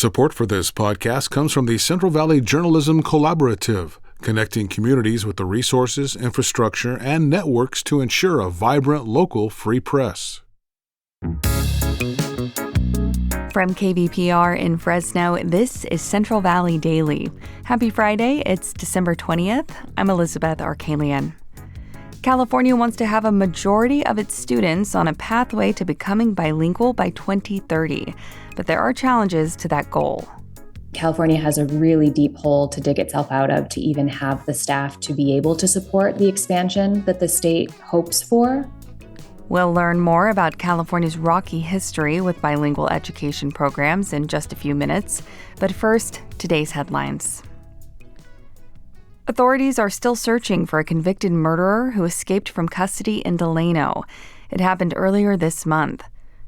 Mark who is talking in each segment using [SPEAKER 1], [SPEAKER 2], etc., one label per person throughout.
[SPEAKER 1] Support for this podcast comes from the Central Valley Journalism Collaborative, connecting communities with the resources, infrastructure, and networks to ensure a vibrant local free press.
[SPEAKER 2] From KVPR in Fresno, this is Central Valley Daily. Happy Friday, it's December 20th. I'm Elizabeth Arkalian. California wants to have a majority of its students on a pathway to becoming bilingual by 2030, but there are challenges to that goal.
[SPEAKER 3] California has a really deep hole to dig itself out of to even have the staff to be able to support the expansion that the state hopes for.
[SPEAKER 2] We'll learn more about California's rocky history with bilingual education programs in just a few minutes. But first, today's headlines. Authorities are still searching for a convicted murderer who escaped from custody in Delano. It happened earlier this month.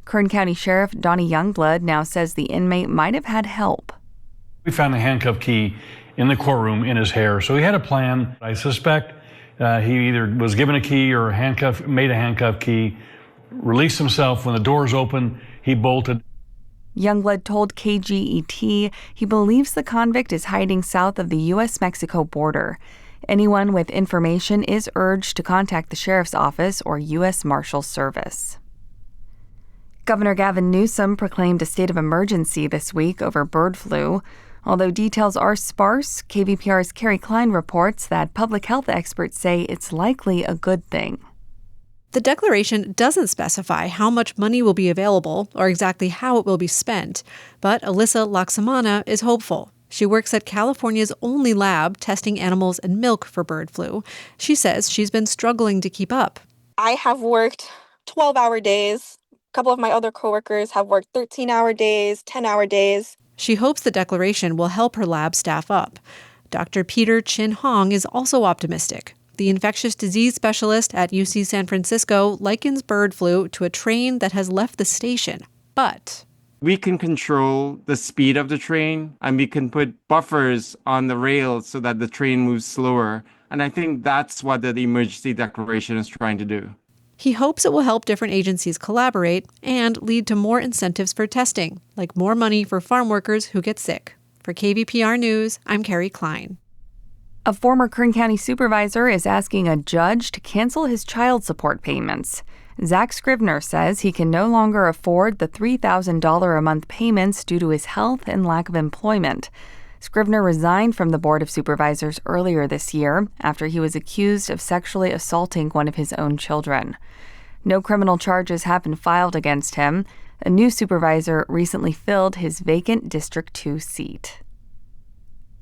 [SPEAKER 2] Kern County Sheriff Donnie Youngblood now says the inmate might have had help.
[SPEAKER 4] We found a handcuff key in the courtroom in his hair, so he had a plan. I suspect he either was given a key or made a handcuff key, released himself. When the doors opened, he bolted.
[SPEAKER 2] Youngblood told KGET he believes the convict is hiding south of the U.S.-Mexico border. Anyone with information is urged to contact the Sheriff's Office or U.S. Marshals Service. Governor Gavin Newsom proclaimed a state of emergency this week over bird flu. Although details are sparse, KVPR's Carrie Klein reports that public health experts say it's likely a good thing.
[SPEAKER 5] The declaration doesn't specify how much money will be available or exactly how it will be spent, but Alyssa Laksamana is hopeful. She works at California's only lab testing animals and milk for bird flu. She says she's been struggling to keep up.
[SPEAKER 6] I have worked 12-hour days. A couple of my other coworkers have worked 13-hour days, 10-hour days.
[SPEAKER 5] She hopes the declaration will help her lab staff up. Dr. Peter Chin Hong is also optimistic. The infectious disease specialist at UC San Francisco likens bird flu to a train that has left the station. But
[SPEAKER 7] we can control the speed of the train, and we can put buffers on the rails so that the train moves slower. And I think that's what the emergency declaration is trying to do.
[SPEAKER 5] He hopes it will help different agencies collaborate and lead to more incentives for testing, like more money for farm workers who get sick. For KVPR News, I'm Carrie Klein.
[SPEAKER 2] A former Kern County supervisor is asking a judge to cancel his child support payments. Zach Scrivener says he can no longer afford the $3,000 a month payments due to his health and lack of employment. Scrivener resigned from the Board of Supervisors earlier this year after he was accused of sexually assaulting one of his own children. No criminal charges have been filed against him. A new supervisor recently filled his vacant District 2 seat.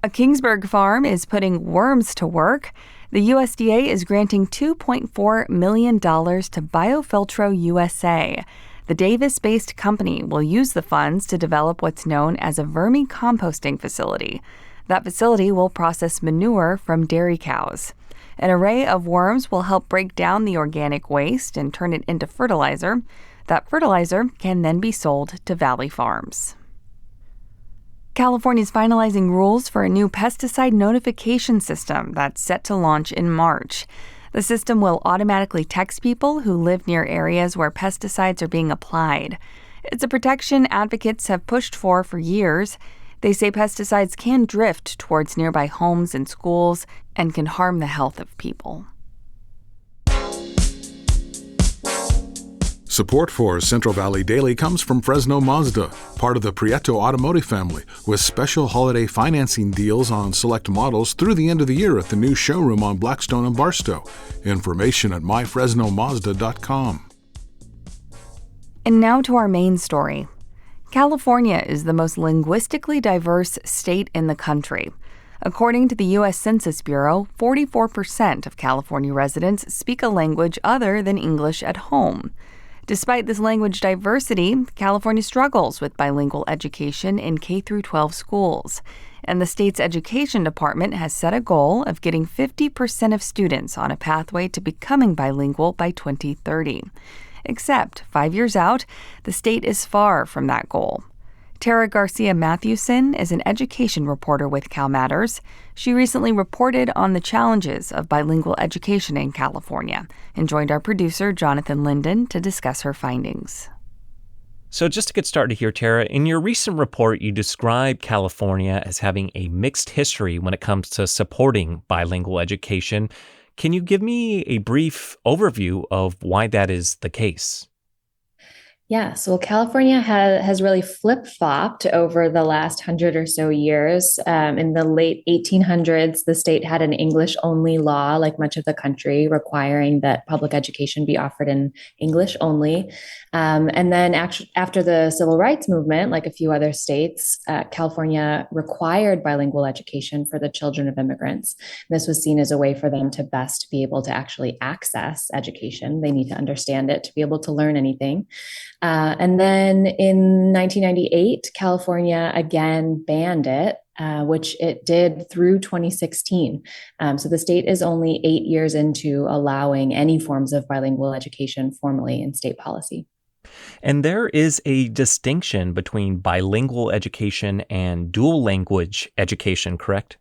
[SPEAKER 2] A Kingsburg farm is putting worms to work. The USDA is granting $2.4 million to Biofiltro USA. The Davis-based company will use the funds to develop what's known as a vermicomposting facility. That facility will process manure from dairy cows. An array of worms will help break down the organic waste and turn it into fertilizer. That fertilizer can then be sold to Valley Farms. California is finalizing rules for a new pesticide notification system that's set to launch in March. The system will automatically text people who live near areas where pesticides are being applied. It's a protection advocates have pushed for years. They say pesticides can drift towards nearby homes and schools and can harm the health of people.
[SPEAKER 1] Support for Central Valley Daily comes from Fresno Mazda, part of the Prieto Automotive family, with special holiday financing deals on select models through the end of the year at the new showroom on Blackstone and Barstow. Information at myfresnomazda.com.
[SPEAKER 2] And now to our main story. California is the most linguistically diverse state in the country. According to the U.S. Census Bureau, 44% of California residents speak a language other than English at home. Despite this language diversity, California struggles with bilingual education in K-12 schools, and the state's education department has set a goal of getting 50% of students on a pathway to becoming bilingual by 2030. Except, 5 years out, the state is far from that goal. Tara Garcia Mathewson is an education reporter with CalMatters. She recently reported on the challenges of bilingual education in California and joined our producer, Jonathan Linden, to discuss her findings.
[SPEAKER 8] So just to get started here, Tara, in your recent report, you describe California as having a mixed history when it comes to supporting bilingual education. Can you give me a brief overview of why that is the case?
[SPEAKER 3] Yes, well, California has really flip-flopped over the last 100 or so years. In the late 1800s, the state had an English-only law, like much of the country, requiring that public education be offered in English only. And then after the Civil Rights Movement, like a few other states, California required bilingual education for the children of immigrants. This was seen as a way for them to best be able to actually access education. They need to understand it to be able to learn anything. And then in 1998, California again banned it, which it did through 2016. So the state is only 8 years into allowing any forms of bilingual education formally in state policy.
[SPEAKER 8] And there is a distinction between bilingual education and dual language education, correct?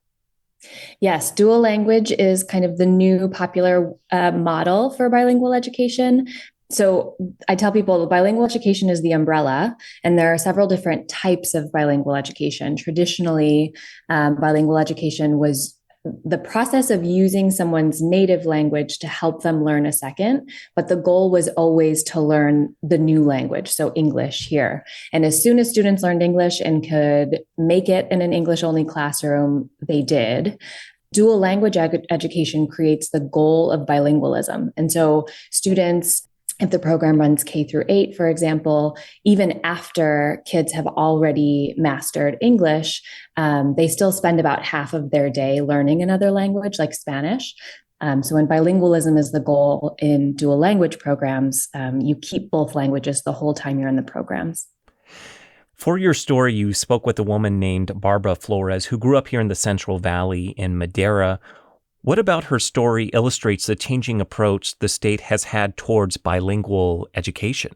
[SPEAKER 3] Yes, dual language is kind of the new popular model for bilingual education. So I tell people bilingual education is the umbrella, and there are several different types of bilingual education. Traditionally, bilingual education was the process of using someone's native language to help them learn a second, but the goal was always to learn the new language, so English here. And as soon as students learned English and could make it in an English-only classroom, they did. Dual language education creates the goal of bilingualism. And so students, if the program runs K through 8, for example, even after kids have already mastered English, they still spend about half of their day learning another language like Spanish. So when bilingualism is the goal in dual language programs, you keep both languages the whole time you're in the programs.
[SPEAKER 8] For your story, you spoke with a woman named Barbara Flores, who grew up here in the Central Valley in Madera. What about her story illustrates the changing approach the state has had towards bilingual education?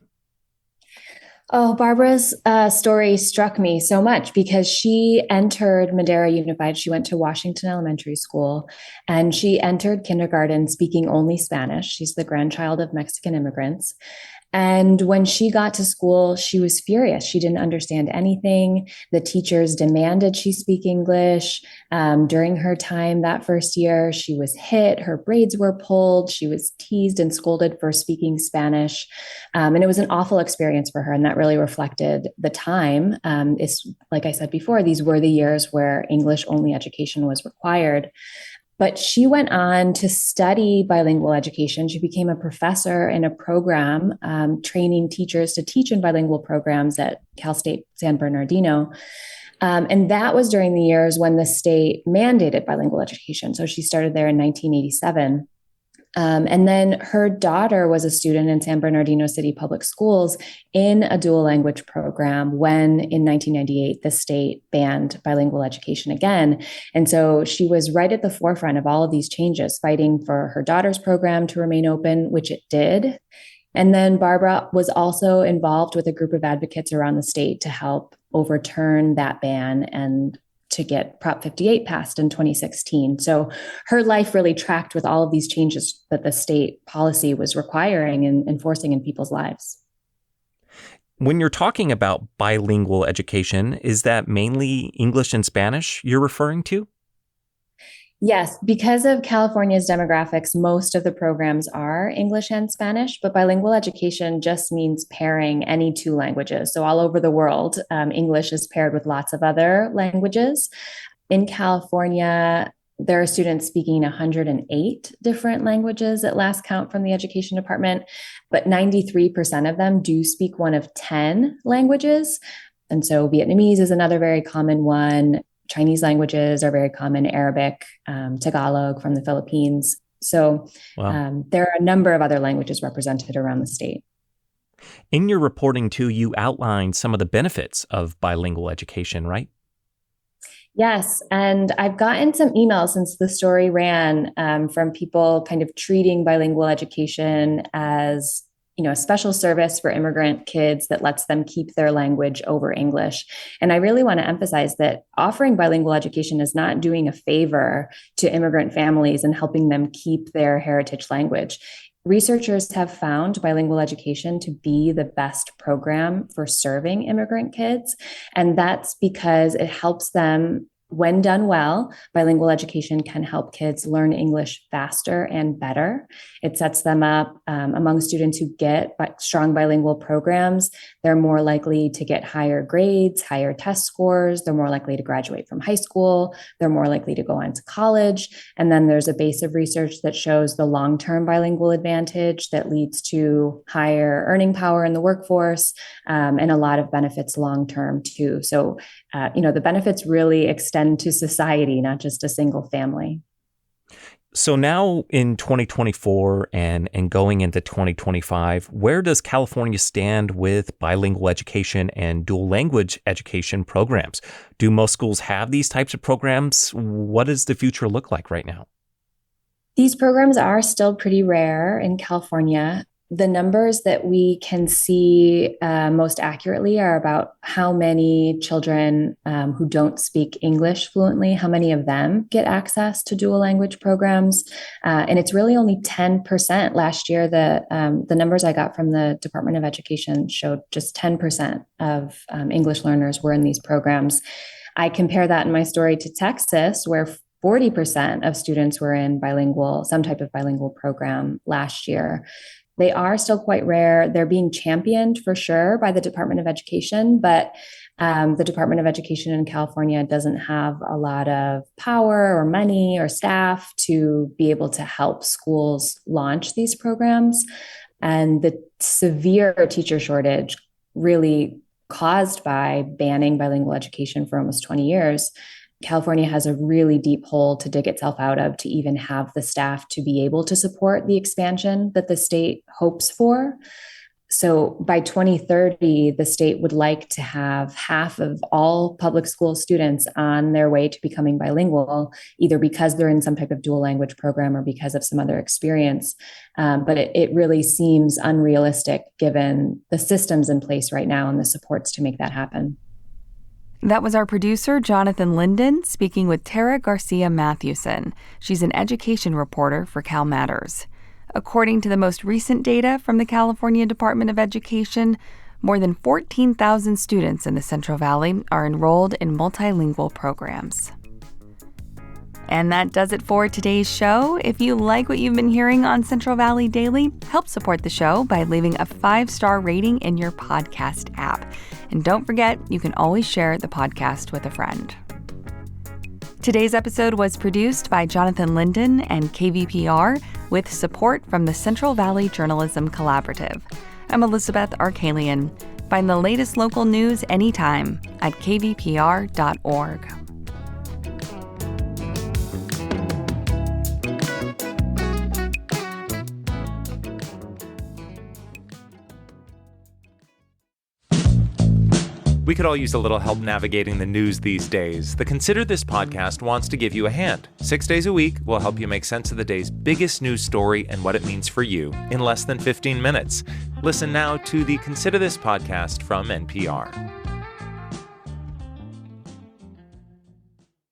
[SPEAKER 3] Oh, Barbara's story struck me so much because she entered Madera Unified. She went to Washington Elementary School, and she entered kindergarten speaking only Spanish. She's the grandchild of Mexican immigrants. And when she got to school, she was furious. She didn't understand anything. The teachers demanded she speak English. During her time that first year, she was hit, her braids were pulled, she was teased and scolded for speaking Spanish. And it was an awful experience for her. And that really reflected the time. It's like I said before, these were the years where English only education was required. But she went on to study bilingual education. She became a professor in a program training teachers to teach in bilingual programs at Cal State San Bernardino. And that was during the years when the state mandated bilingual education. So she started there in 1987. And then her daughter was a student in San Bernardino City Public Schools in a dual language program when in 1998, the state banned bilingual education again. And so she was right at the forefront of all of these changes, fighting for her daughter's program to remain open, which it did. And then Barbara was also involved with a group of advocates around the state to help overturn that ban and to get Prop 58 passed in 2016. So her life really tracked with all of these changes that the state policy was requiring and enforcing in people's lives.
[SPEAKER 8] When you're talking about bilingual education, is that mainly English and Spanish you're referring to?
[SPEAKER 3] Yes, because of California's demographics, most of the programs are English and Spanish, but bilingual education just means pairing any two languages. So all over the world, English is paired with lots of other languages. In California, there are students speaking 108 different languages at last count from the education department, but 93% of them do speak one of 10 languages. And so Vietnamese is another very common one. Chinese languages are very common, Arabic, Tagalog from the Philippines. So wow. There are a number of other languages represented around the state.
[SPEAKER 8] In your reporting, too, you outlined some of the benefits of bilingual education, right?
[SPEAKER 3] Yes. And I've gotten some emails since the story ran from people kind of treating bilingual education as a special service for immigrant kids that lets them keep their language over English. And I really want to emphasize that offering bilingual education is not doing a favor to immigrant families and helping them keep their heritage language. researchers have found bilingual education to be the best program for serving immigrant kids. And that's because it helps them. When done well, bilingual education can help kids learn English faster and better. It sets them up among students who get strong bilingual programs. They're more likely to get higher grades, higher test scores. They're more likely to graduate from high school. They're more likely to go on to college. And then there's a base of research that shows the long-term bilingual advantage that leads to higher earning power in the workforce and a lot of benefits long-term too. So, the benefits really extend to society, not just a single family.
[SPEAKER 8] So now in 2024 and going into 2025, where does California stand with bilingual education and dual language education programs? Do most schools have these types of programs? What does the future look like right now?
[SPEAKER 3] These programs are still pretty rare in California. The numbers that we can see most accurately are about how many children who don't speak English fluently, how many of them get access to dual language programs. And it's really only 10%. Last year, the numbers I got from the Department of Education showed just 10% of English learners were in these programs. I compare that in my story to Texas, where 40% of students were in some type of bilingual program last year. They are still quite rare. They're being championed for sure by the Department of Education, but the Department of Education in California doesn't have a lot of power or money or staff to be able to help schools launch these programs. And the severe teacher shortage, really caused by banning bilingual education for almost 20 years, California has a really deep hole to dig itself out of to even have the staff to be able to support the expansion that the state hopes for. So by 2030, the state would like to have half of all public school students on their way to becoming bilingual, either because they're in some type of dual language program or because of some other experience. But it really seems unrealistic given the systems in place right now and the supports to make that happen.
[SPEAKER 2] That was our producer, Jonathan Linden, speaking with Tara Garcia Mathewson. She's an education reporter for CalMatters. According to the most recent data from the California Department of Education, more than 14,000 students in the Central Valley are enrolled in multilingual programs. And that does it for today's show. If you like what you've been hearing on Central Valley Daily, help support the show by leaving a 5-star rating in your podcast app. And don't forget, you can always share the podcast with a friend. Today's episode was produced by Jonathan Linden and KVPR with support from the Central Valley Journalism Collaborative. I'm Elizabeth Arkalian. Find the latest local news anytime at kvpr.org.
[SPEAKER 8] We could all use a little help navigating the news these days. The Consider This podcast wants to give you a hand. 6 days a week, we'll help you make sense of the day's biggest news story and what it means for you in less than 15 minutes. Listen now to the Consider This podcast from NPR.